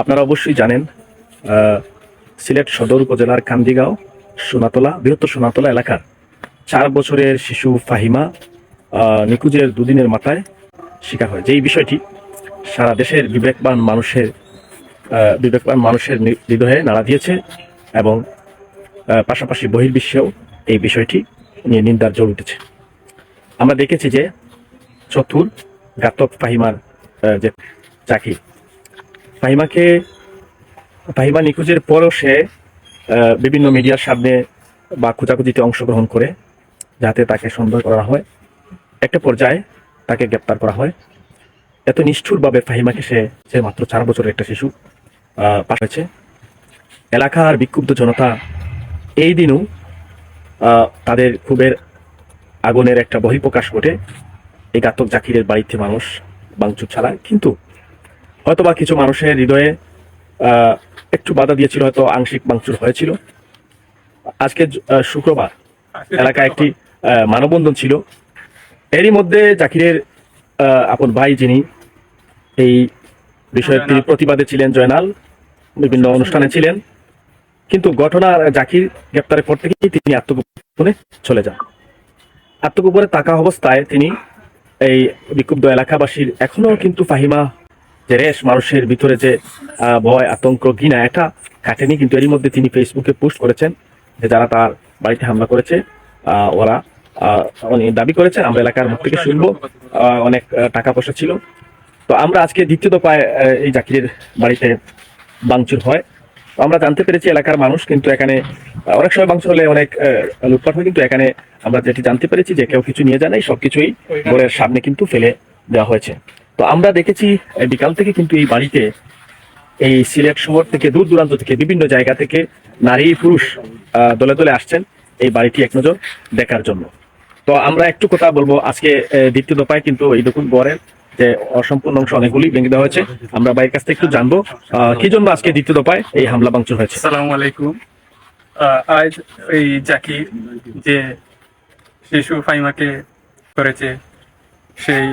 আপনারা অবশ্যই জানেন সিলেট সদর উপজেলার কান্দিগাঁও সোনাতলা বৃহত্তর সোনাতলা এলাকার 4 বছরের শিশু ফাহিমা নিখোঁজের দুদিনের মাথায় শিকার হয়। যেই বিষয়টি সারা দেশের বিবেকবান মানুষের হৃদয়ে নাড়া দিয়েছে এবং পাশাপাশি বহির্বিশ্বেও এই বিষয়টি নিয়ে নিন্দার জ্বর উঠেছে। আমরা দেখেছি যে চতুর ঘাতক ফাহিমার যে জাকির, ফাহিমা নিখোঁজের পরও সে বিভিন্ন মিডিয়ার সামনে বা খোঁজাখুঁজিতে অংশগ্রহণ করে যাতে তাকে সন্দেহ করা হয়। একটা পর্যায়ে তাকে গ্রেপ্তার করা হয়। এত নিষ্ঠুরভাবে ফাহিমাকে সে মাত্র 4 বছরের একটা শিশু পাঠাচ্ছে। এলাকার বিক্ষুব্ধ জনতা এই দিনও তাদের ক্ষোভের আগুনের একটা বহিঃপ্রকাশ ঘটে এই ঘাতক জাকিরের বাড়িতে মানুষ ভাঙচুর চালায়। কিন্তু হয়তোবা কিছু মানুষের হৃদয়ে একটু বাধা দিয়েছিল, হয়তো আংশিক ভাঙচুর হয়েছিল। আজকে শুক্রবার এলাকায় একটি মানববন্ধন ছিল। এরই মধ্যে জাকিরের আপন ভাই, যিনি এই বিষয়ের তিনি প্রতিবাদে ছিলেন, জয়নাল বিভিন্ন অনুষ্ঠানে ছিলেন, কিন্তু ঘটনার জাকির গ্রেপ্তারের পর থেকেই তিনি আত্মগোপনে চলে যান। আত্মগোপনে থাকা অবস্থায় তিনি এই বিক্ষুব্ধ এলাকাবাসীর এখনো কিন্তু ফাহিমা যে রেশ, মানুষের ভিতরে যে ভয়, আতঙ্ক, ঘৃণা, এটা কাটেনি। কিন্তু এরই মধ্যে তিনি ফেসবুকে পোস্ট করেছেন যে যারা তার বাড়িতে হামলা করেছে ওরা দাবি করেছেন আমরা এলাকার মুখ থেকে শুনবো, অনেক টাকা পয়সা ছিল। তো আমরা আজকে দ্বিতীয় দফায় এই জাকিরের বাড়িতে ভাঙচুর হয়। তো আমরা জানতে পেরেছি এলাকার মানুষ কিন্তু এখানে অনেক সময় ভাঙচুর হলে অনেক লুটপাট হয়, কিন্তু এখানে আমরা যেটি জানতে পেরেছি যে কেউ কিছু নিয়ে যায় নাই, সবকিছুই ঘরের সামনে কিন্তু ফেলে দেওয়া হয়েছে। তো আমরা দেখেছি বিকাল থেকে কিন্তু এই বাড়িতে এই সিলেট শহর থেকে দূর দূরান্ত থেকে বিভিন্ন জায়গা থেকে নারী পুরুষ দলে দলে আসছেন এই বাড়িটি এক নজর দেখার জন্য। তো আমরা একটু কথা বলবো আজকে দ্বিতীয় দফায় কিন্তু এই দেখুন ঘরের যে অসম্পূর্ণ অংশ অনেকগুলি ভেঙে দেওয়া হয়েছে। আমরা ভাইয়ের কাছ থেকে একটু জানবো কি জন্য আজকে দ্বিতীয় দফায় এই হামলা ভাঙচুর হয়েছে। আসসালামু আলাইকুম। আজ এই জাকির যে শিশু ফাহিমাকে করেছে, সেই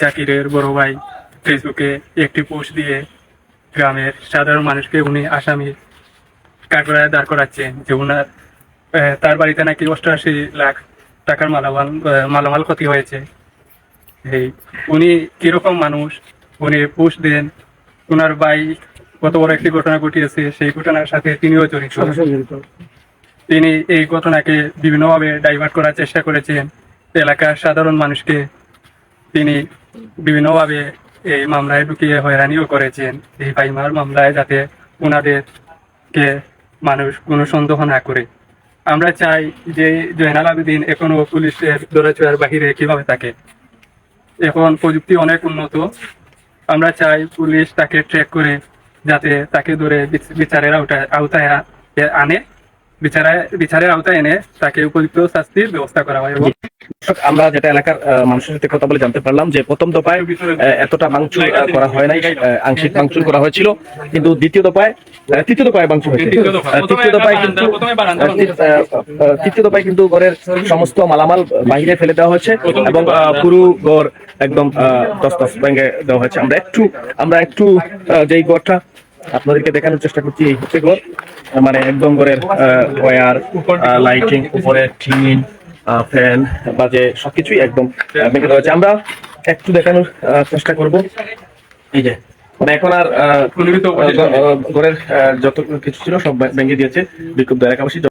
জাকিরের বড় ভাই ফেসবুকে একটি পোস্ট দিয়ে গ্রামের সাধারণ মানুষকে উনি আসামি কাঠগড়ায় দাঁড় করাচ্ছেন যে উনার তার বাড়িতে নাকি 88 লাখ টাকার মালামাল ক্ষতি হয়েছে। এই উনি কিরকম মানুষ, উনি পোস্ট দেন ওনার ভাই কত বড় একটি ঘটনা ঘটিয়েছে, সেই ঘটনার সাথে তিনিও জড়িত। তিনি এই ঘটনাকে বিভিন্নভাবে ডাইভার্ট করার চেষ্টা করেছেন। এলাকার সাধারণ মানুষকে তিনি বিভিন্নভাবে এই মামলায় ঢুকিয়ে হয়রানিও করেছেন এই ফাহিমার মামলায়, যাতে ওনাদেরকে মানুষ কোনো সন্দেহ না করে। আমরা চাই যে জয়নাল আবেদিন এখনো পুলিশের দৌড়াচড়ার বাহিরে কিভাবে থাকে। এখন প্রযুক্তি অনেক উন্নত, আমরা চাই পুলিশ তাকে ট্র্যাক করে যাতে তাকে ধরে বিচারের আওতায় এনে তাকে উপযুক্ত শাস্তির ব্যবস্থা করা হয়। এবং আমরা যেটা এলাকার মানুষের সাথে কথা বলে জানতে পারলাম যে প্রথম দফায় এতটা ভাঙচুর করা হয় নাই, আংশিক ভাঙচুর করা হয়েছিল, কিন্তু তৃতীয় দফায় ভাঙচুর হয়েছে। তৃতীয় দফায় কিন্তু ঘরের সমস্ত মালামাল বাইরে ফেলে দেওয়া হয়েছে এবং পুরো ঘর একদম তছনছ ভেঙে দেওয়া হয়েছে। আমরা একটু যেই ঘরটা আপনাদেরকে দেখানোর চেষ্টা করছি, এই হচ্ছে ঘর, মানে একদম ঘরের ওয়্যার, লাইটিং, উপরে টিন, ফ্যান, বাজে সবকিছুই একদম ভেঙে দেওয়া হয়েছে। আমরা একটু দেখানোর চেষ্টা করব। এই যে মানে এখন আর ঘরের যত কিছু ছিল সব ভেঙে দিয়েছে বিক্ষুব্ধ এলাকাবাসী।